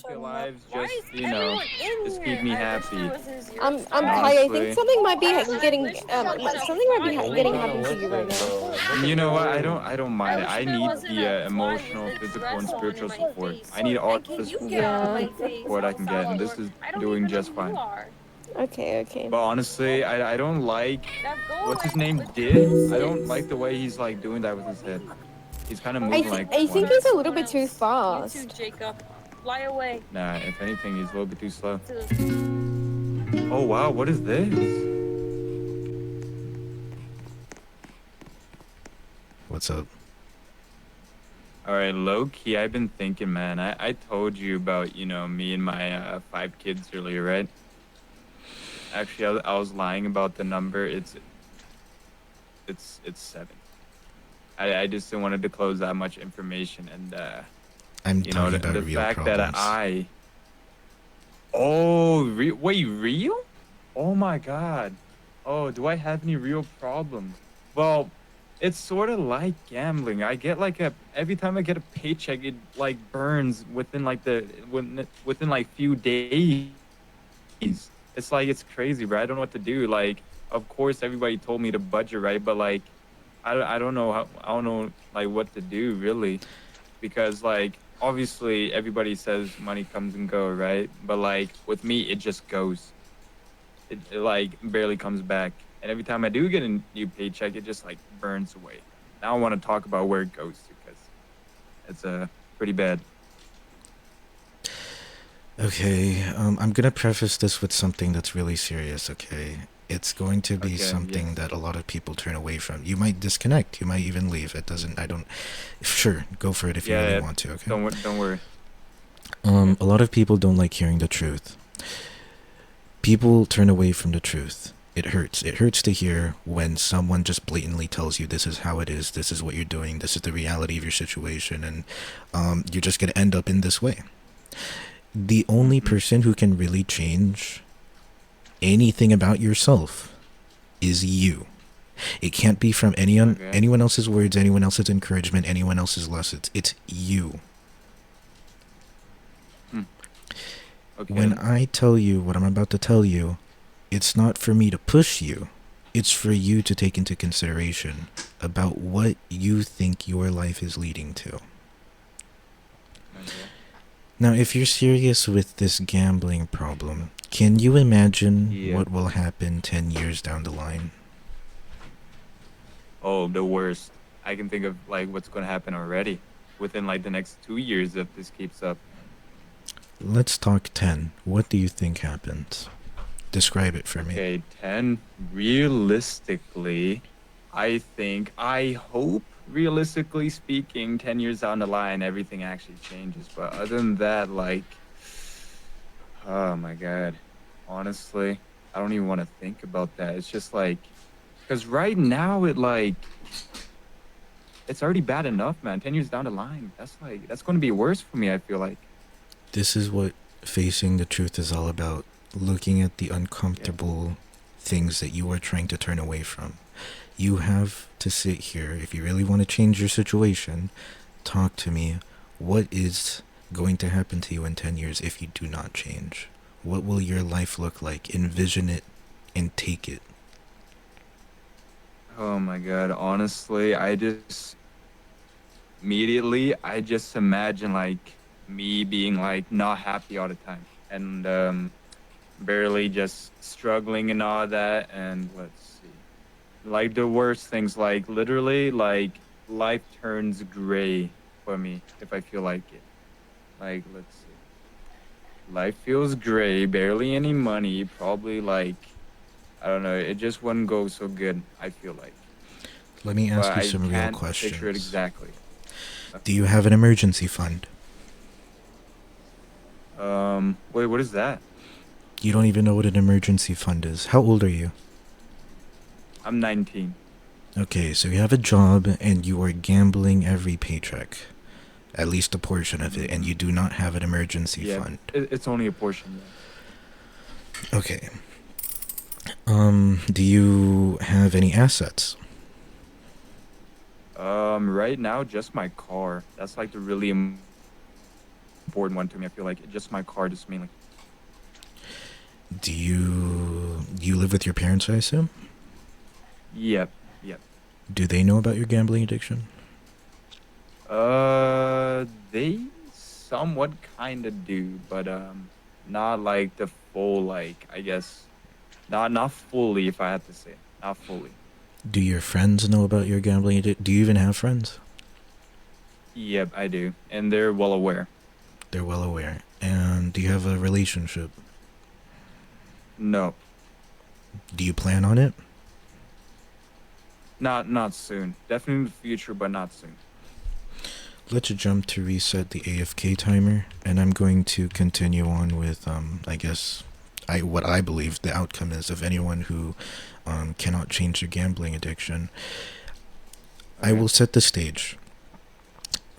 happy lives Why just, is you know, everyone in just keep here? me I wish there happy. was a zero I'm star. Kai. I think Honestly. something might be I getting wish there was a something might be fly Well, getting we with gotta happen to you right listen, now. bro. Look You at know the what? room. I don't mind I it. wish I there need wasn't the a fly with emotional, a physical, and dress on in spiritual my support. face. I need all And can the you get support, off Yeah. my face, support I El can get, and this Salvador? is I don't doing even know just who you fine. are. Okay. Okay. But honestly, I don't like Now go what's his away name with your did. little I don't six. like the way he's like doing that with his head. He's kind of moving like I think one. he's a little Someone bit too else. You too, fast. Jacob. Fly away. Nah, if anything, he's a little bit too slow. To Oh wow, what is this? What's up? All right, low key, I've been thinking, man. I told you about, me and my 5 kids earlier, right? Actually, I was lying about the number. It's 7. I just didn't want to disclose that much information, and I'm talking about the real fact that problems. wait, real? Oh my God. Oh, do I have any real problems? Well, it's sort of like gambling. I get like every time I get a paycheck, it like burns within like few days. It's like it's crazy, bro. I don't know what to do. Like, of course, everybody told me to budget, right? But like, I don't know I don't know like what to do really, because like obviously everybody says money comes and go, right? But like with me, it just goes. It like barely comes back, and every time I do get a new paycheck, it just like burns away. I don't want to talk about where it goes to because it's pretty bad. Okay, I'm gonna preface this with something that's really serious, okay? It's going to be Okay, something yes. that a lot of people turn away from. You might disconnect, you might even leave. It doesn't, I don't, sure, go for it if you really Yeah, want to, okay? don't worry. A lot of people don't like hearing the truth. People turn away from the truth. It hurts. It hurts to hear when someone just blatantly tells you this is how it is, this is what you're doing, this is the reality of your situation, and you're just gonna end up in this way. The only Mm-hmm. person who can really change anything about yourself is you. It can't be from Okay. anyone else's words, anyone else's encouragement, anyone else's lessons. It's you. Hmm. Okay. When I tell you what I'm about to tell you, it's not for me to push you. It's for you to take into consideration about what you think your life is leading to. Okay. Now, if you're serious with this gambling problem, can you imagine Yeah. what will happen 10 years down the line? Oh, the worst. I can think of like what's gonna happen already within like the next 2 years if this keeps up. Let's talk 10. What do you think happens? Describe it for me. Okay, 10. Realistically, I hope, realistically speaking, 10 years down the line, everything actually changes. But other than that, like, oh my God, honestly, I don't even want to think about that. It's just like, because right now, it's already bad enough, man. 10 years down the line, that's going to be worse for me, I feel like. This is what facing the truth is all about. Looking at the Yeah. uncomfortable things that you are trying to turn away from. You have to sit here. If you really want to change your situation, talk to me. What is going to happen to you in 10 years if you do not change? What will your life look like? Envision it and take it. Oh my God, honestly, I just imagine like me being like not happy all the time and barely just struggling and all that. And let's see, like the worst things, like literally, like life turns gray for me if I feel like it. Like, let's see, life feels gray, barely any money, probably like, I don't know, it just wouldn't go so good, I feel like. Let me But ask you I some real can't picture it questions. exactly. Do Okay. you have an emergency fund? Wait, what is that? You don't even know what an emergency fund is. How old are you? I'm 19. Okay, so you have a job and you are gambling every paycheck. At least a portion of it, and Mm-hmm. you do not have an emergency Yeah, fund. it's only a portion. Okay. Do you have any assets? Yeah. Right now, just my car. That's like the really important important one to me. I feel like just my card is mainly. Do you live with your parents, I assume? Yep, yep. Do they know about your gambling addiction? They somewhat kind of do, but not like the full, like, I guess, not fully, if I had to say, not fully. Do your friends know about your gambling addiction? Do you even have friends? Yep, I do, and they're well aware. They're well aware. And do you have a relationship? No, Do you plan on it? not soon. Definitely in the future, but not soon. Let's jump to reset the AFK timer, and I'm going to continue on with, I guess, what I believe the outcome is of anyone who cannot change their gambling addiction. I Okay. will set the stage.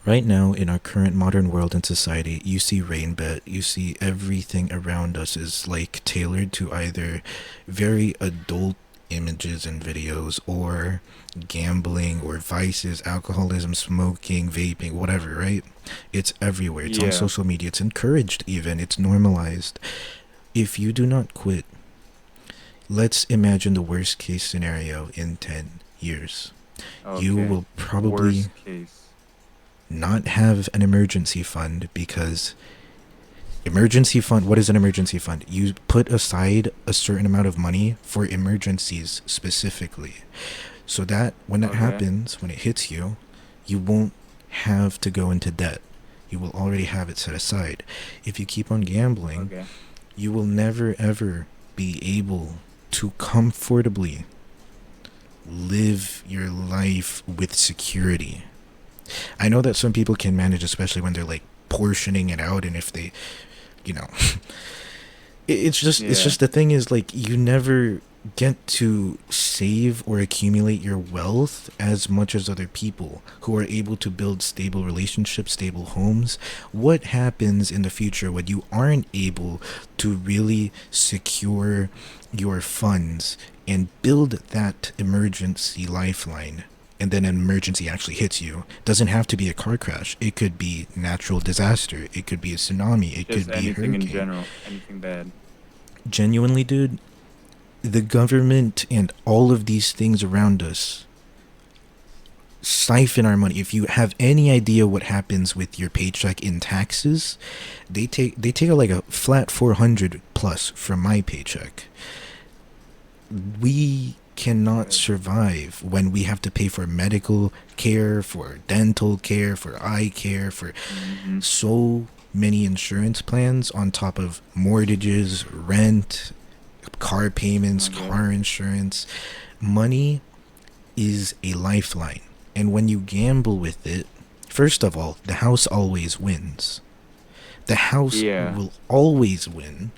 Right now, in our current modern world and society, you see RainBet, you see everything around us is like tailored to either very adult images and videos or gambling or vices, alcoholism, smoking, vaping, whatever, right? It's everywhere. It's on Yeah. social media. It's encouraged even. It's normalized. If you do not quit, let's imagine the worst case scenario in 10 years. You Okay. will probably Worst case. not have an emergency fund because emergency fund, what is an emergency fund? You put aside a certain amount of money for emergencies specifically, so that when that Okay. happens, when it hits you, you won't have to go into debt. You will already have it set aside. If you keep on gambling, Okay. you will never ever be able to comfortably live your life with security. I know that some people can manage, especially when they're like portioning it out, and if they, you know, it's Yeah. just the thing is like you never get to save or accumulate your wealth as much as other people who are able to build stable relationships, stable homes. What happens in the future when you aren't able to really secure your funds and build that emergency lifeline, and then an emergency actually hits you? Doesn't have to be a car crash. It could be natural disaster. It could be a tsunami. It Just could be a anything in hurricane. general. Anything bad. Genuinely, dude, the government and all of these things around us siphon our money. If you have any idea what happens with your paycheck in taxes, they take like a flat 400 plus from my paycheck. We cannot Okay. survive when we have to pay for medical care, for dental care, for eye care, for Mm-hmm. so many insurance plans on top of mortgages, rent, car payments, Okay. car insurance. Money is a lifeline. And when you gamble with it, first of all, the house always wins. The house Yeah. will always win.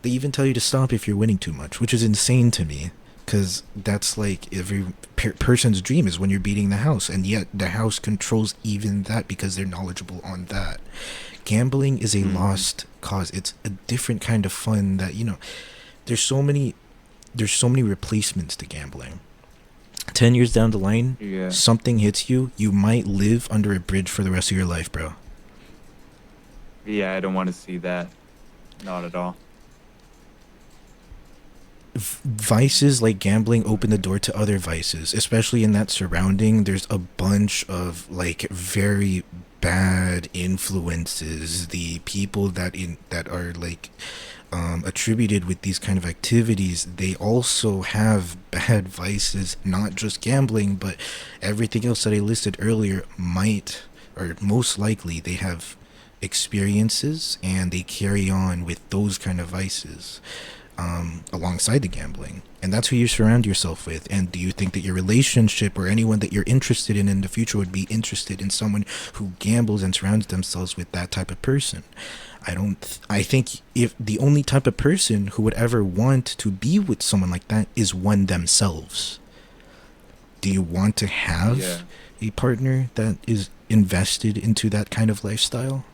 They even tell you to stop if you're winning too much, which is insane to me. Because that's like every person's dream is when you're beating the house. And yet the house controls even that because they're knowledgeable on that. Gambling is a Mm-hmm. lost cause. It's a different kind of fun that, there's so many there's so many replacements to gambling. 10 years down the line, Yeah. something hits you, you might live under a bridge for the rest of your life, bro. Yeah, I don't want to see that. Not at all. Vices like gambling open the door to other vices, especially in that surrounding. There's a bunch of like very bad influences. The people that are like attributed with these kind of activities, they also have bad vices, not just gambling, but everything else that I listed earlier might, or most likely, they have experiences and they carry on with those kind of vices alongside the gambling. And that's who you surround yourself with. And do you think that your relationship or anyone that you're interested in the future would be interested in someone who gambles and surrounds themselves with that type of person? I don't. I think if the only type of person who would ever want to be with someone like that is one themselves. Do you want to have Yeah. a partner that is invested into that kind of lifestyle?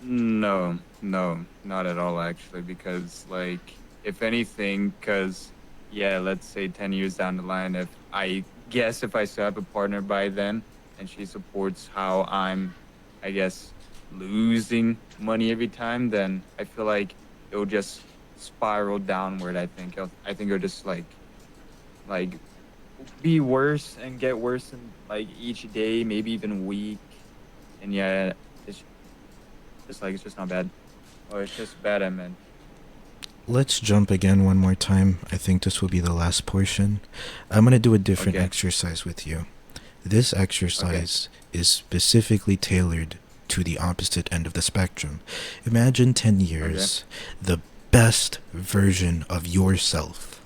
No, no, not at all, actually, because, like, if anything, because, yeah, let's say 10 years down the line, if I guess if I still have a partner by then and she supports how I'm, I guess, losing money every time, then I feel like it'll just spiral downward. I think it'll just like be worse and get worse in like each day, maybe even week. And yeah, it's it's just not bad. Oh, it's just bad. I meant. Let's jump again one more time. I think this will be the last portion. I'm going to do a different Okay. exercise with you. This Okay. exercise is specifically tailored to the opposite end of the spectrum. Imagine 10 Okay. years, the best version of yourself.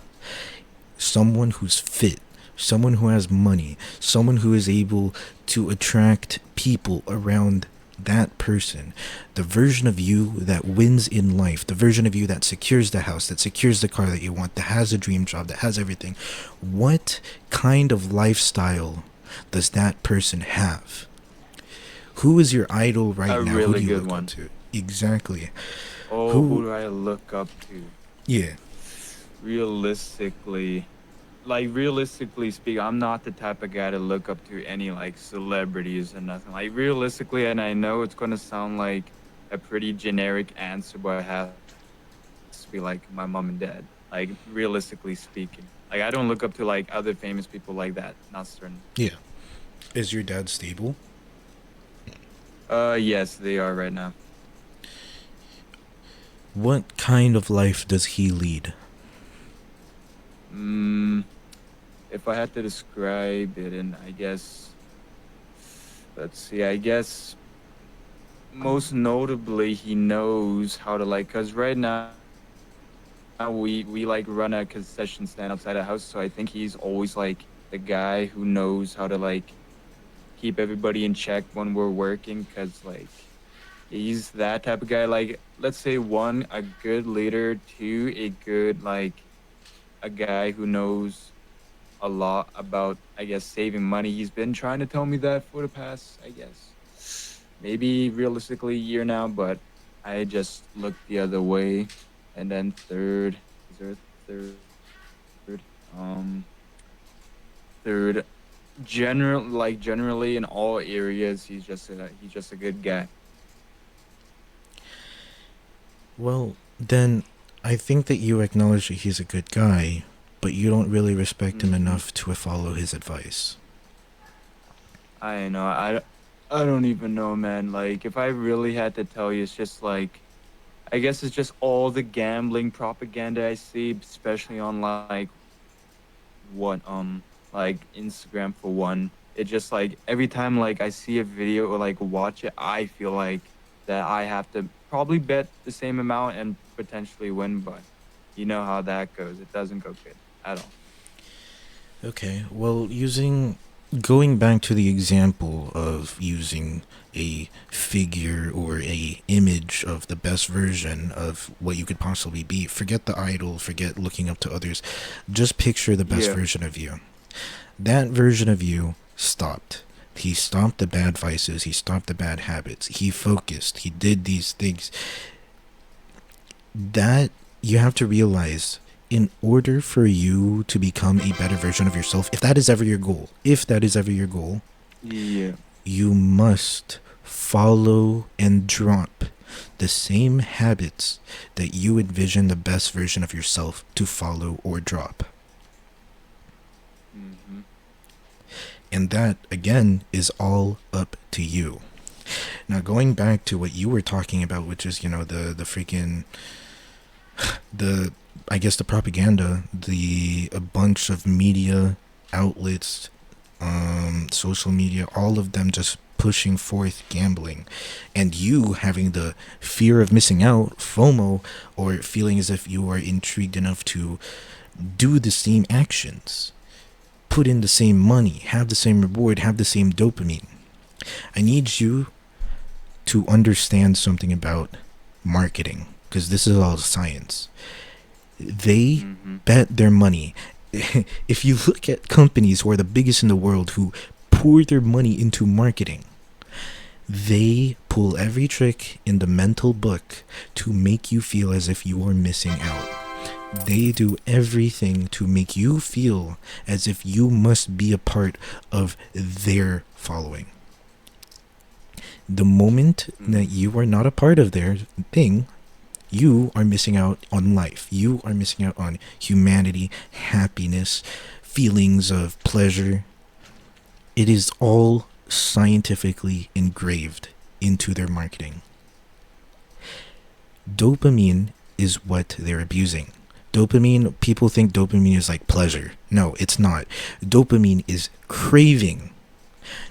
Someone who's fit, someone who has money, someone who is able to attract people around that person, the version of you that wins in life, the version of you that secures the house, that secures the car that you want, that has a dream job, that has everything. What kind of lifestyle does that person have? Who is your idol right A now? Who do really you good look up one. to? Exactly. Oh, who Who? do I look up to? Yeah. Realistically, realistically speaking, I'm not the type of guy to look up to any like celebrities and nothing. Like realistically, and I know it's gonna sound like a pretty generic answer, but it has to be like my mom and dad. Like realistically speaking, like I don't look up to like other famous people like that. Not certain. Yeah. Is your dad stable? Yes, they are right now. What kind of life does he lead? Mm, if I had to describe it, and I guess let's see, I guess most notably he knows how to like, cause right now we like run a concession stand outside the house, so I think he's always like the guy who knows how to like keep everybody in check when we're working, cause like he's that type of guy. Like let's say one, a good leader, two, a good like a guy who knows a lot about, I guess, saving money. He's been trying to tell me that for the past, I guess, maybe realistically a year now, but I just looked the other way. And then third, is there a third? Um, third, generally in all areas, he's just a good guy. Well, then I think that you acknowledge that he's a good guy, but you don't really respect him Hmm. enough to follow his advice. I know. I don't even know, man. Like, if I really had to tell you, it's just like I guess it's just all the gambling propaganda I see, especially on what like Instagram for one. It just like every time like I see a video or like watch it, I feel like that I have to probably bet the same amount and potentially win, but you know how that goes. It doesn't go good at all. Okay, well, going back to the example of using a figure or a image of the best version of what you could possibly be, forget the idol, forget looking up to others, just picture the best Yeah. version of you. That version of you stopped. He stopped the bad vices, he stopped the bad habits, he focused, he did these things. That you have to realize, in order for you to become a better version of yourself, if that is ever your goal, Yeah. you must follow and drop the same habits that you envision the best version of yourself to follow or drop. Hmm. And that, again, is all up to you. Now, going back to what you were talking about, which is, the freaking, the, I guess the propaganda, a bunch of media outlets, social media, all of them just pushing forth gambling, and you having the fear of missing out, FOMO, or feeling as if you are intrigued enough to do the same actions, put in the same money, have the same reward, have the same dopamine. I need you to understand something about marketing, because this is all science. They Hmm. bet their money. If you look at companies who are the biggest in the world who pour their money into marketing, they pull every trick in the mental book to make you feel as if you are missing out. They do everything to make you feel as if you must be a part of their following. The moment that Mm. you are not a part of their thing, you are missing out on life. You are missing out on humanity, happiness, feelings of pleasure. It is all scientifically engraved into their marketing. Dopamine is what they're abusing. Dopamine, people think dopamine is like pleasure. No, it's not. Dopamine is craving.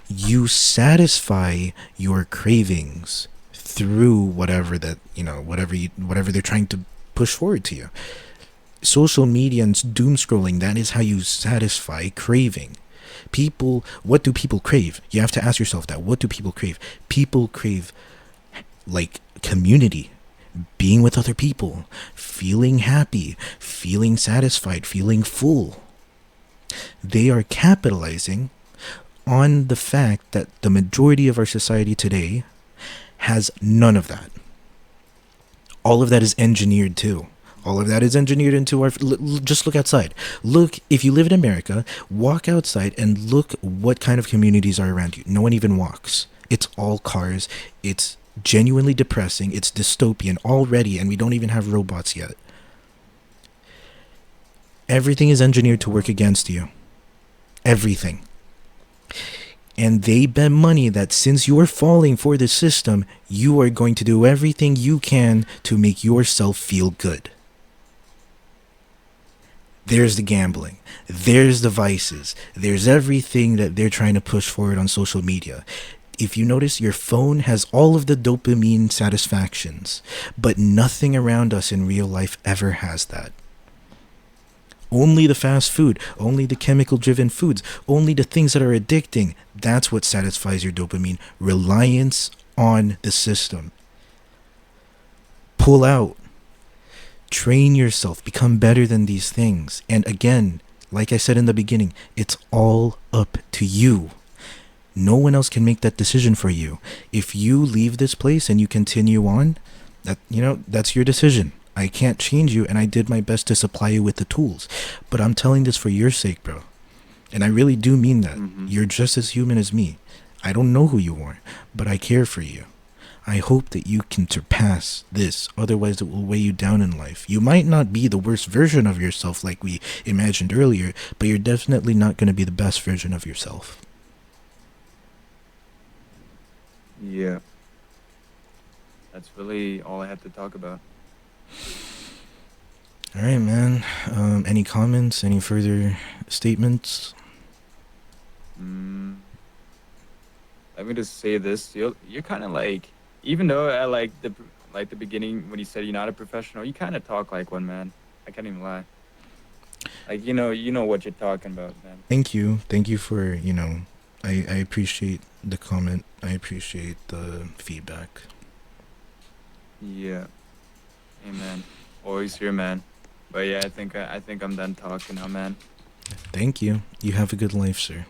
You satisfy your cravings through whatever that, whatever they're trying to push forward to you. Social media and doom scrolling, that is how you satisfy craving. People, what do people crave? You have to ask yourself that. What do people crave? People crave like community, being with other people, feeling happy, feeling satisfied, feeling full. They are capitalizing on the fact that the majority of our society today has none of that. All of that is engineered too. All of that is engineered into our. Just look outside. Look, if you live in America, walk outside and look what kind of communities are around you. No one even walks. It's all cars. It's genuinely depressing. It's dystopian already, and we don't even have robots yet. Everything is engineered to work against you. Everything. And they bet money that since you're falling for the system, you are going to do everything you can to make yourself feel good. There's the gambling. There's the vices. There's everything that they're trying to push forward on social media. If you notice, your phone has all of the dopamine satisfactions, but nothing around us in real life ever has that. Only the fast food, only the chemical driven foods, only the things that are addicting. That's what satisfies your dopamine. Reliance on the system. Pull out. Train yourself. Become better than these things. And again, like I said in the beginning, it's all up to you. No one else can make that decision for you. If you leave this place and you continue on, that's your decision. I can't change you, and I did my best to supply you with the tools. But I'm telling this for your sake, bro. And I really do mean that. Mm-hmm. You're just as human as me. I don't know who you are, but I care for you. I hope that you can surpass this, otherwise it will weigh you down in life. You might not be the worst version of yourself like we imagined earlier, but you're definitely not going to be the best version of yourself. Yeah. That's really all I had to talk about. All right, man. Any comments? Any further statements? Let me just say this: you're kind of like, even though I like the beginning when you said you're not a professional, you kind of talk like one, man. I can't even lie. Like you know what you're talking about, man. Thank you. Thank you for I appreciate the comment. I appreciate the feedback. Yeah. Amen. Always here, man. But yeah, I think I'm done talking now, man. Thank you. You have a good life, sir.